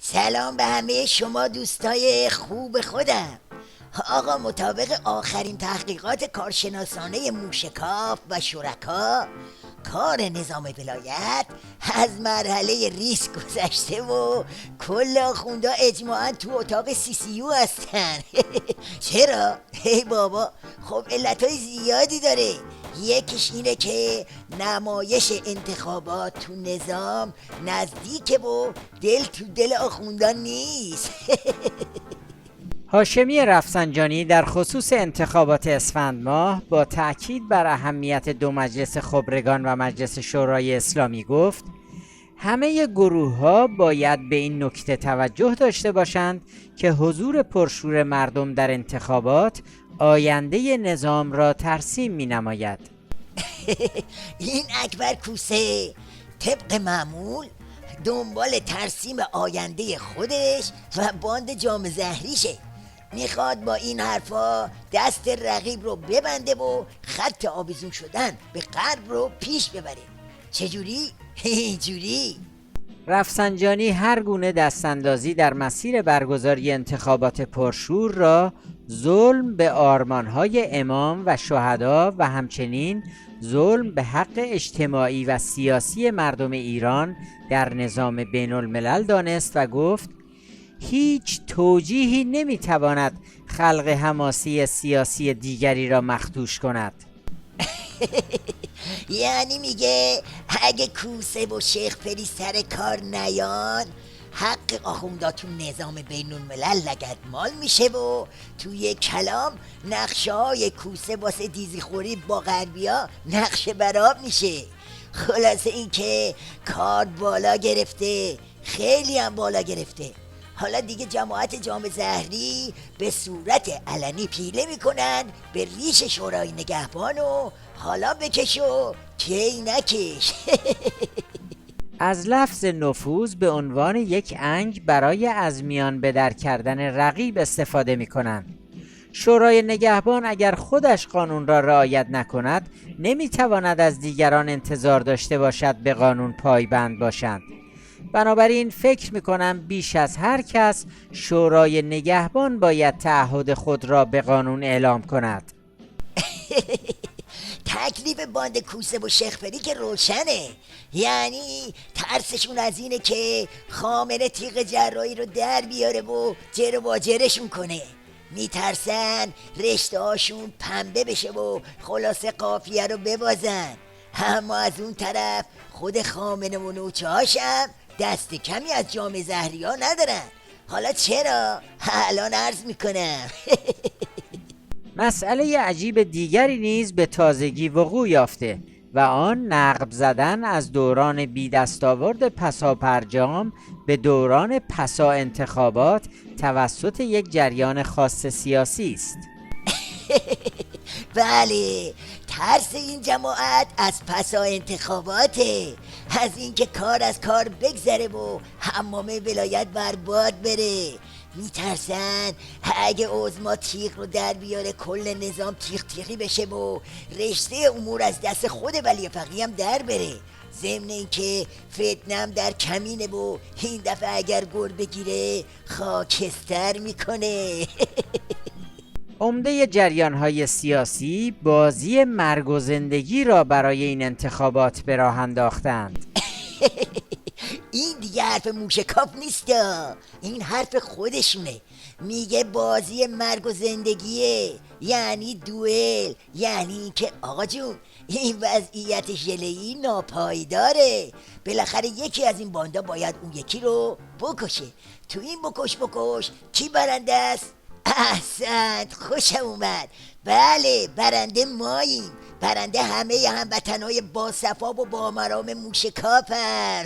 سلام به همه شما دوستای خوب خودم. آقا مطابق آخرین تحقیقات کارشناسانه موشکاف و شرکا، کار نظام ولایت از مرحله ریسک گذشته و کل آخوندا اجماعا تو اتاق CCU هستن. چرا؟ هی بابا، خب علتهای زیادی داره. یکیش اینه که نمایش انتخابات تو نظام نزدیکه و دل تو دل آخوندان نیست. هاشمی رفسنجانی در خصوص انتخابات اسفند ماه با تأکید بر اهمیت دو مجلس خبرگان و مجلس شورای اسلامی گفت همه گروه‌ها باید به این نکته توجه داشته باشند که حضور پرشور مردم در انتخابات آینده نظام را ترسیم می‌نماید. این اکبر کوسه طبق معمول دنبال ترسیم آینده خودش و باند جام زهریشه. میخواد با این حرفا دست رقیب رو ببنده و خط آویزون شدن به غرب رو پیش ببره. چجوری؟ اینجوری. رفسنجانی هر گونه دستاندازی در مسیر برگزاری انتخابات پرشور را ظلم به آرمانهای امام و شهدا و همچنین ظلم به حق اجتماعی و سیاسی مردم ایران در نظام بین الملل دانست و گفت هیچ توجیهی نمیتواند خلق حماسی سیاسی دیگری را مخدوش کند. یعنی میگه اگه کوسه و شیخ پری سر کار نیان، حق آخوندا تو نظام بین الملل لگدمال میشه و توی کلام نقشه های کوسه واسه دیزی خوری با غربیا نقشه براب میشه. خلاصه این که کار بالا گرفته، خیلی هم بالا گرفته. حالا دیگه جماعت جام زهری به صورت علنی پیله میکنن به ریش شورای نگهبان و حالا بکش و کی نکش. از لفظ نفوذ به عنوان یک انگ برای از میان بدر کردن رقیب استفاده می کنند. شورای نگهبان اگر خودش قانون را رعایت نکند نمی تواند از دیگران انتظار داشته باشد به قانون پایبند باشند. بنابراین فکر می کنم بیش از هر کس شورای نگهبان باید تعهد خود را به قانون اعلام کند. تکلیف باند کوسه و شیخ پری که روشنه. یعنی ترسشون از اینه که خامنه تیغ جراحی رو در بیاره و جر و باجرشون کنه. میترسن رشته هاشون پنبه بشه و خلاصه قافیه رو ببازن. اما از اون طرف خود خامنه و نوچه هاشم دست کمی از جام زهری ها ندارن. حالا چرا؟ الان عرض میکنم. مسئله عجیب دیگری نیز به تازگی وقوع یافته و آن نقب زدن از دوران بی دستاورد پساپرجام به دوران پسا انتخابات توسط یک جریان خاص سیاسی است. بله، ترس این جماعت از پسا انتخاباته، از اینکه کار از کار بگذره و حمام ولایت برباد بره. میترسن اگه عظما تیغ رو در بیاره کل نظام تیغ تیغی بشه و رشته امور از دست خود ولی فقیه هم در بره. ضمن اینکه فتنم در کمینه و این دفعه اگر گل بگیره خاکستر میکنه. عمده جریان‌های سیاسی بازی مرگ و زندگی را برای این انتخابات به راه انداختند. این دیگه حرف موشکاف نیست، این حرف خودشونه. میگه بازی مرگ و زندگیه، یعنی دوئل. یعنی که آقا جون این وضعیت ژله‌ای ناپایداره. بالاخره یکی از این باندا باید اون یکی رو بکشه. تو این بکش کی برنده است؟ احسنت، خوشم اومد. بله، برنده ماییم. برنده همه هموطنهای با صفا و با مرام موشکافن.